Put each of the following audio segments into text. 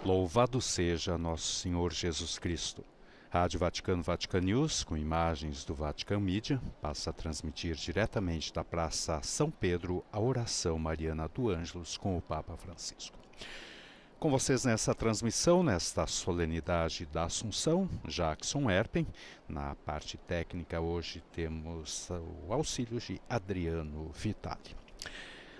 Louvado seja Nosso Senhor Jesus Cristo. Rádio Vaticano Vatican News, com imagens do Vatican Media, passa a transmitir diretamente da Praça São Pedro a oração mariana do Ângelus com o Papa Francisco. Com vocês nessa transmissão, nesta solenidade da Assunção, Jackson Erpen. Na parte técnica hoje temos o auxílio de Adriano Vitali.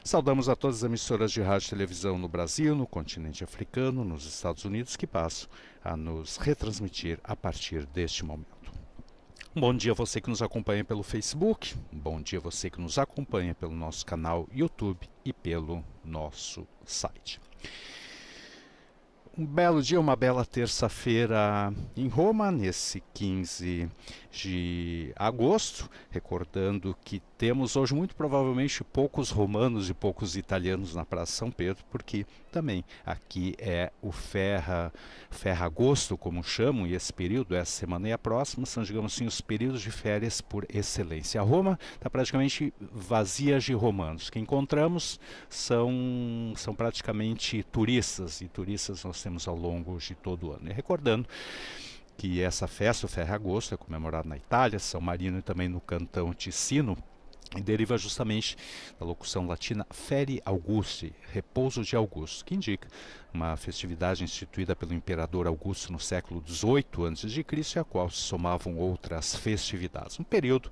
Saudamos a todas as emissoras de rádio e televisão no Brasil, no continente africano, nos Estados Unidos, que passam a nos retransmitir a partir deste momento. Um bom dia a você que nos acompanha pelo Facebook, um bom dia a você que nos acompanha pelo nosso canal YouTube e pelo nosso site. Um belo dia, uma bela terça-feira em Roma, nesse 15 de agosto, recordando que temos hoje muito provavelmente poucos romanos e poucos italianos na Praça São Pedro, porque também aqui é o Ferragosto, como chamam, e esse período, essa semana e a próxima, são, digamos assim, os períodos de férias por excelência. A Roma está praticamente vazia de romanos. O que encontramos são praticamente turistas, e turistas nós temos ao longo de todo o ano. E recordando que essa festa, o Ferragosto, é comemorada na Itália, São Marino e também no Cantão Ticino, e deriva justamente da locução latina Feri Augusti, repouso de Augusto, que indica uma festividade instituída pelo imperador Augusto no século XVIII a.C., a qual se somavam outras festividades. Um período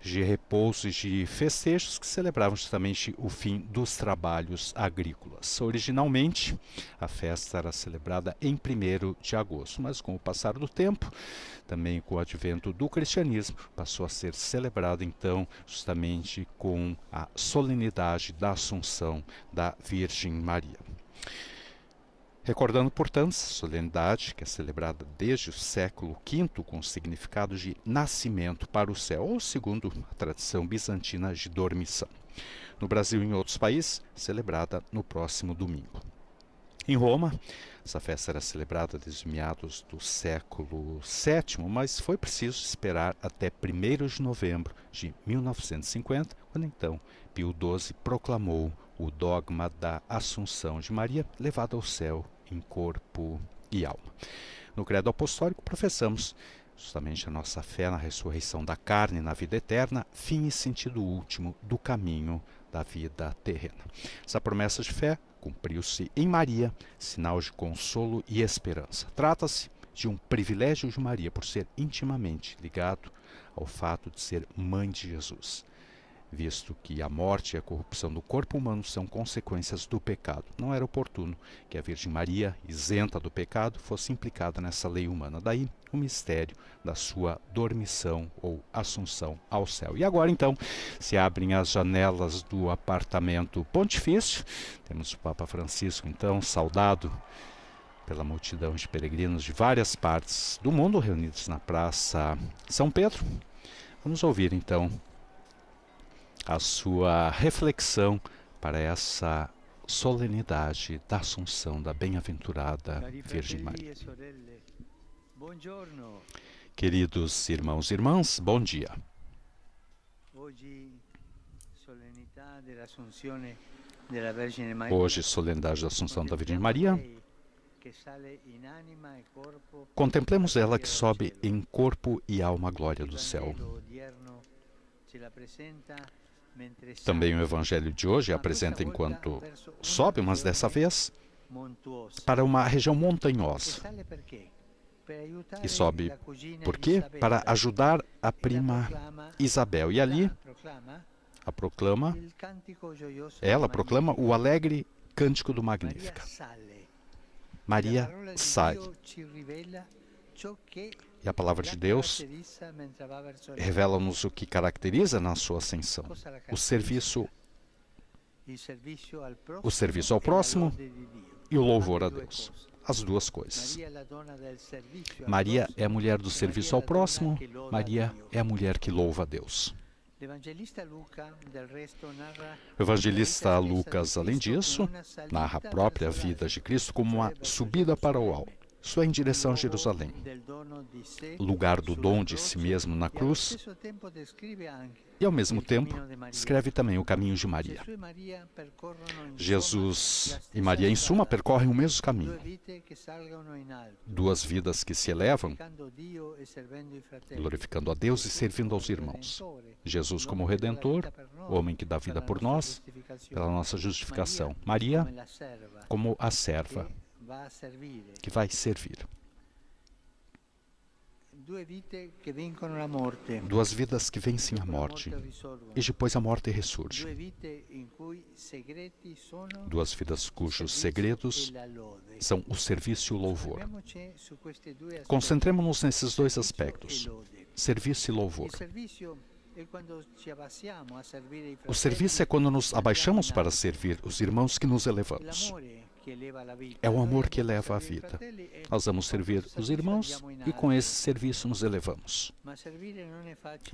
de repouso e de festejos que celebravam justamente o fim dos trabalhos agrícolas. Originalmente, a festa era celebrada em 1º de agosto, mas com o passar do tempo, também com o advento do cristianismo, passou a ser celebrada então justamente com a solenidade da Assunção da Virgem Maria. Recordando, portanto, essa solenidade, que é celebrada desde o século V com o significado de nascimento para o céu, ou segundo a tradição bizantina de dormição. No Brasil e em outros países, celebrada no próximo domingo. Em Roma, essa festa era celebrada desde meados do século VII, mas foi preciso esperar até 1º de novembro de 1950, quando então Pio XII proclamou o dogma da Assunção de Maria, levada ao céu em corpo e alma. No Credo Apostólico professamos justamente a nossa fé na ressurreição da carne, na vida eterna, fim e sentido último do caminho da vida terrena. Essa promessa de fé cumpriu-se em Maria, sinal de consolo e esperança. Trata-se de um privilégio de Maria por ser intimamente ligado ao fato de ser mãe de Jesus, visto que a morte e a corrupção do corpo humano são consequências do pecado. Não era oportuno que a Virgem Maria, isenta do pecado, fosse implicada nessa lei humana. Daí o mistério da sua dormição ou assunção ao céu. E agora então se abrem as janelas do apartamento pontifício. Temos o Papa Francisco então saudado pela multidão de peregrinos de várias partes do mundo reunidos na Praça São Pedro. Vamos ouvir então a sua reflexão para essa solenidade da Assunção da Bem-aventurada Virgem Maria. Queridos irmãos e irmãs, bom dia. Hoje, solenidade da Assunção da Virgem Maria, contemplemos ela que sobe em corpo e alma à glória do céu. Também o Evangelho de hoje apresenta enquanto sobe, mas dessa vez para uma região montanhosa. E sobe por quê? Para ajudar a prima Isabel. E ali ela proclama o alegre cântico do Magnífica. Maria sai. E a palavra de Deus revela-nos o que caracteriza na sua ascensão: o serviço ao próximo e o louvor a Deus. As duas coisas. Maria é a mulher do serviço ao próximo, Maria é a mulher que louva a Deus. O evangelista Lucas, além disso, narra a própria vida de Cristo como uma subida para o alto. Isso é em direção a Jerusalém, lugar do dom de si mesmo na cruz, e ao mesmo tempo descreve também o caminho de Maria. Jesus e Maria, em suma, percorrem o mesmo caminho. Duas vidas que se elevam, glorificando a Deus e servindo aos irmãos. Jesus como Redentor, o homem que dá vida por nós, pela nossa justificação. Maria como a serva, que vai servir. Duas vidas que vencem a morte e depois a morte ressurge. Duas vidas cujos segredos são o serviço e o louvor. Concentremos-nos nesses dois aspectos, serviço e louvor. O serviço é quando nos abaixamos para servir os irmãos que nos elevamos. É o amor que eleva a vida. Nós vamos servir os irmãos e com esse serviço nos elevamos.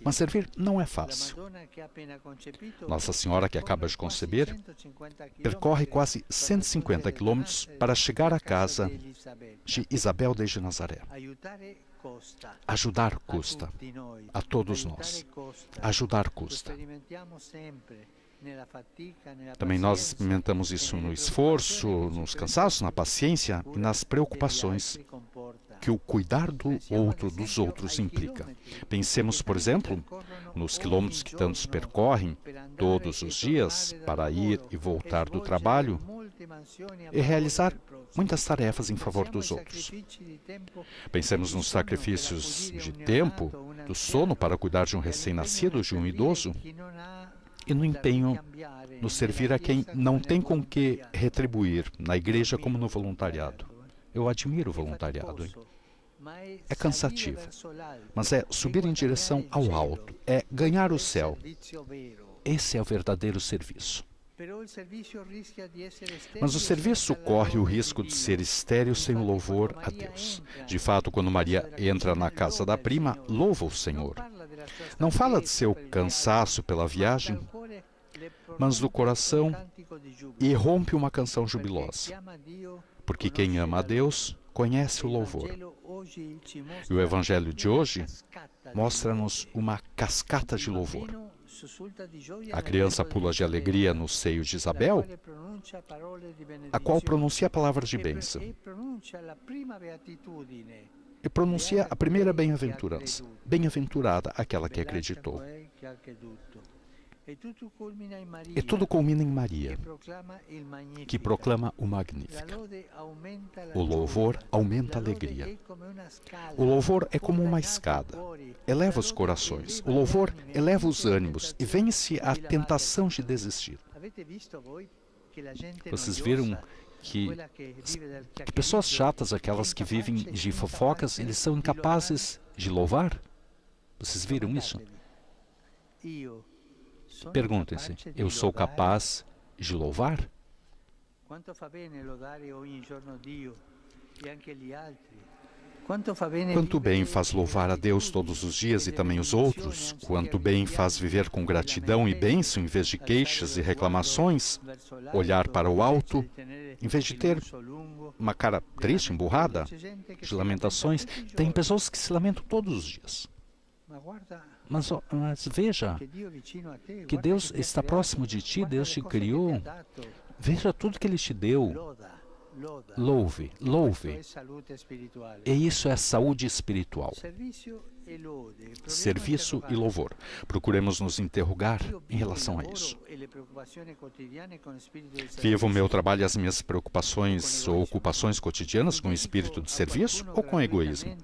Mas servir não é fácil. Nossa Senhora, que acaba de conceber, percorre quase 150 quilômetros para chegar à casa de Isabel desde Nazaré. Ajudar custa. A todos nós. Ajudar custa. Também nós experimentamos isso no esforço, nos cansaços, na paciência e nas preocupações que o cuidar do outro, dos outros, implica. Pensemos, por exemplo, nos quilômetros que tantos percorrem todos os dias para ir e voltar do trabalho e realizar muitas tarefas em favor dos outros. Pensemos nos sacrifícios de tempo, do sono para cuidar de um recém-nascido, de um idoso, e no empenho no servir a quem não tem com que retribuir, na igreja como no voluntariado. Eu admiro o voluntariado. Hein? É cansativo, mas é subir em direção ao alto, é ganhar o céu. Esse é o verdadeiro serviço. Mas o serviço corre o risco de ser estéril sem o louvor a Deus. De fato, quando Maria entra na casa da prima, louva o Senhor. Não fala de seu cansaço pela viagem, mas do coração, e rompe uma canção jubilosa. Porque quem ama a Deus conhece o louvor. E o Evangelho de hoje mostra-nos uma cascata de louvor. A criança pula de alegria no seio de Isabel, a qual pronuncia a palavra de bênção. E pronuncia a primeira bem-aventurança. Bem-aventurada aquela que acreditou. E tudo culmina em Maria, que proclama o Magnífica. O louvor aumenta a alegria. O louvor é como uma escada, eleva os corações. O louvor eleva os ânimos e vence a tentação de desistir. Vocês viram que pessoas chatas, aquelas que vivem de fofocas, eles são incapazes de louvar? Vocês viram isso? Perguntem-se, eu sou capaz de louvar? Quanto bem faz louvar a Deus todos os dias e também os outros? Quanto bem faz viver com gratidão e bênção em vez de queixas e reclamações? Olhar para o alto, em vez de ter uma cara triste, emburrada, de lamentações. Tem pessoas que se lamentam todos os dias. Mas veja que Deus está próximo de ti, Deus te criou. Veja tudo que Ele te deu. Louve, louve. E isso é saúde espiritual. Serviço e louvor. Procuremos nos interrogar em relação a isso. Vivo o meu trabalho e as minhas preocupações ou ocupações cotidianas com o espírito de serviço ou com egoísmo?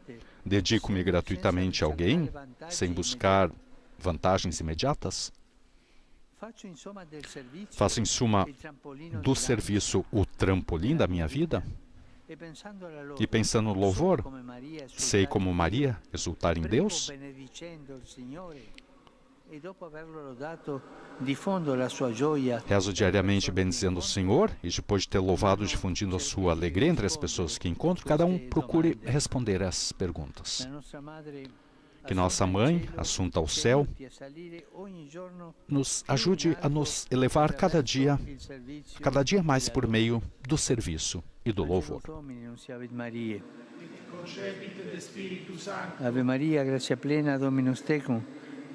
Dedico-me gratuitamente a alguém, sem buscar vantagens imediatas? Faço, em suma, do serviço o trampolim da minha vida? E pensando no louvor, sei como Maria exultar em Deus? Rezo diariamente bendizendo o Senhor e depois de ter louvado, difundindo a sua alegria entre as pessoas que encontro, cada um procure responder a essas perguntas. Que nossa Mãe, assunta ao céu, nos ajude a nos elevar cada dia mais por meio do serviço e do louvor. concepit de Spiritu Sancto. Ave Maria, grazia plena, Dominus tecum,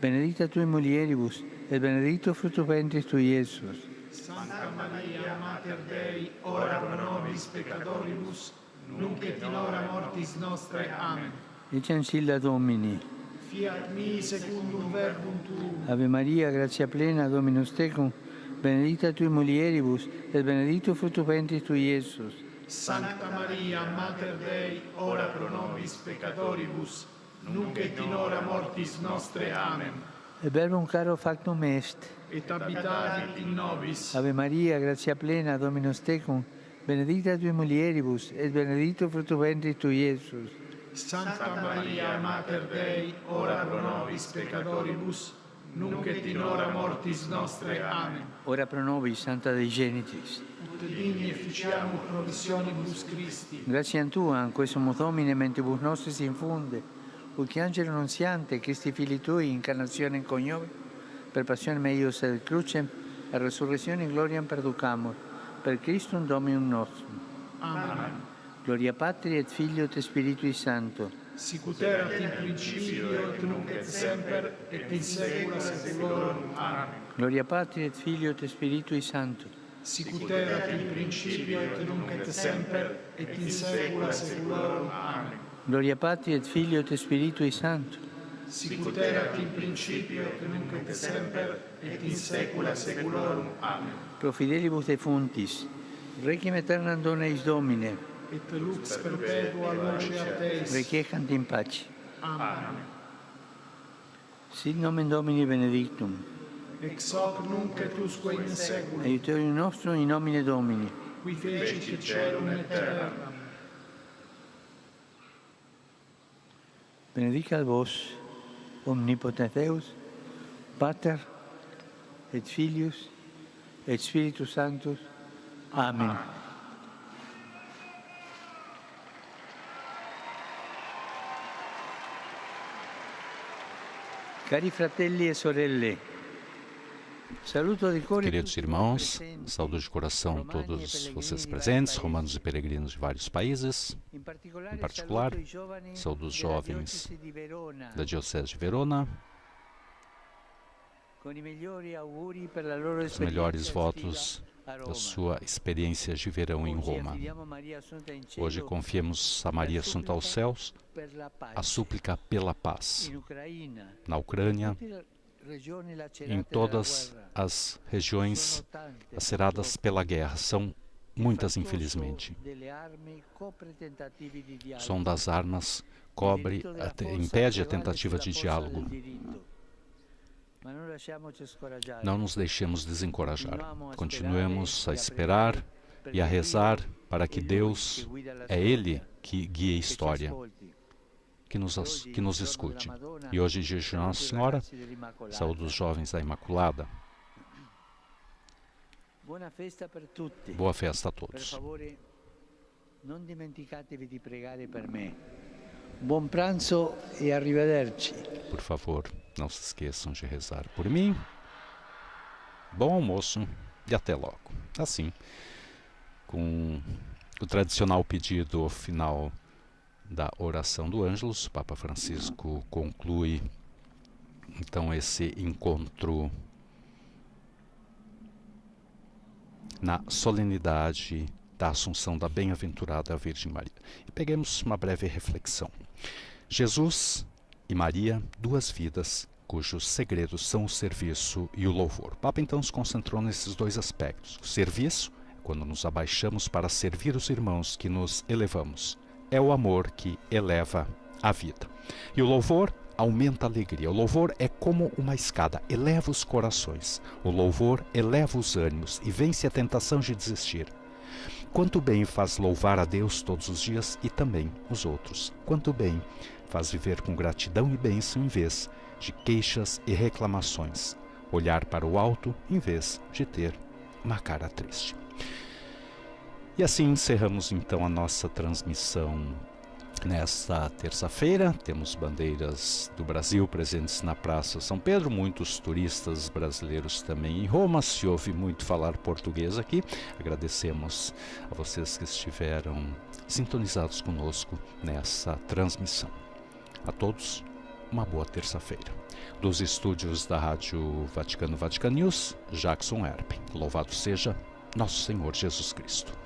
benedicta tui mulieribus, et benedictus fructus ventris tui, Iesus. Santa Maria, Mater Dei, ora pro nobis peccatoribus, nunc et in hora mortis nostrae. Amen. Ecce ancilla Domini. Fiat mi secundum verbum tuum. Ave Maria, grazia plena, Dominus tecum, benedicta tui mulieribus, et benedictus fructus ventris tui, Iesus. Santa Maria, Mater Dei, ora pro nobis peccatoribus, nunc et in hora mortis nostrae. Amen. Et verbum caro factum est. Et habitavit in nobis. Ave Maria, grazia plena, Dominus tecum, benedicta tui mulieribus, et benedictus fructus ventris tui, Iesus. Santa Maria, Mater Dei, ora pro nobis peccatoribus, nunc et in hora mortis nostrae. Amen. Ora pro nobis, Santa Dei Genitrix. Ut digni efficiamur promissionibus Christi. Gratiam Tua, quae sumus Domine, mentibus nostris infunde, ut angelo nunziante, Christi Filii Tui, incarnatione in coniove, per passione meius et crucem, et resurrezione in gloriam perducamur, per Christum Dominum nostrum. Amen. Gloria Patri et Filio et Spiritui Sancto. Sic ut erat in principio, et nunc et semper, et in saecula saeculorum. Amen. Gloria Patri et Filio et Spiritui Sancto. Sic ut erat in principio, et nunc et semper, et in saecula saeculorum. Amen. Gloria Patri et Filio et Spiritui Sancto. Sic ut erat in principio, et nunc et semper, et in saecula saeculorum. Amen. Pro fidelibus defuntis, requiem aeternam dona eis Domine, Et lux perpetua luce a Teis. requiescant in pace. Amen. Sit nomen Domini benedictum. Ex hoc nunc et usque in saecula, Aiuterium nostrum in nomine Domini. qui fecit caelum et terram. Benedicat vos, omnipotens Deus, Pater, et Filius, et Spiritus Sanctus. Amen. Cari fratelli e sorelle, saluto di cuore Queridos tutti irmãos, voi presenti, saúdo de coração romani e todos pellegrini vocês di vari presentes, paesi. romanos e peregrinos de vários países, In particolare, em particular, saluto i giovani saúdo os della jovens diocesi di Verona, da Diocese de Verona, con i migliori auguri per la loro os melhores esperienza votos estiva a Roma. da sua experiência de verão em Oggi Roma. affidiamo Maria Assunta in cielo Hoje confiemos a Maria Assunta aos céus per la pace a súplica pela paz in Ucraina. na Ucrânia, Tutte le regioni lacerate em dalla todas guerra. as regiões Sono tante, laceradas purtroppo. pela guerra. São muitas, Il infelizmente. fattoso delle armi copre tentativi di O dialogo. som das armas Il cobre, diritto della forza impede a prevale tentativa sulla de forza diálogo. del diritto. Ma non lasciamoci scoraggiare. Não nos deixemos desencorajar. Continuamos Continuemos a esperar e a rezar para que Deus, é Ele que guia a história, que nos escute. E hoje, dia de Nossa Senhora, saúde os jovens da Imaculada. Buona festa per tutti. Boa festa a Per todos. favore, non dimenticatevi di pregare per me. Buon pranzo e arrivederci. Por favor, não se esqueçam de rezar por mim. Bom almoço e até logo. Assim, com o tradicional pedido final da oração do Ângelus, o Papa Francisco conclui então esse encontro na solenidade da Assunção da Bem-aventurada Virgem Maria. E peguemos uma breve reflexão. Jesus e Maria, duas vidas cujos segredos são o serviço e o louvor. O Papa então se concentrou nesses dois aspectos. O serviço, quando nos abaixamos para servir os irmãos, que nos elevamos. É o amor que eleva a vida. E o louvor aumenta a alegria. O louvor é como uma escada, eleva os corações. O louvor eleva os ânimos e vence a tentação de desistir. Quanto bem faz louvar a Deus todos os dias e também os outros. Quanto bem faz viver com gratidão e bênção em vez de queixas e reclamações. Olhar para o alto em vez de ter uma cara triste. E assim encerramos então a nossa transmissão nesta terça-feira. Temos bandeiras do Brasil presentes na Praça São Pedro, muitos turistas brasileiros também em Roma. Se ouve muito falar português aqui. Agradecemos a vocês que estiveram sintonizados conosco nessa transmissão. A todos, uma boa terça-feira. Dos estúdios da Rádio Vaticano Vatican News, Jackson Erpen. Louvado seja nosso Senhor Jesus Cristo.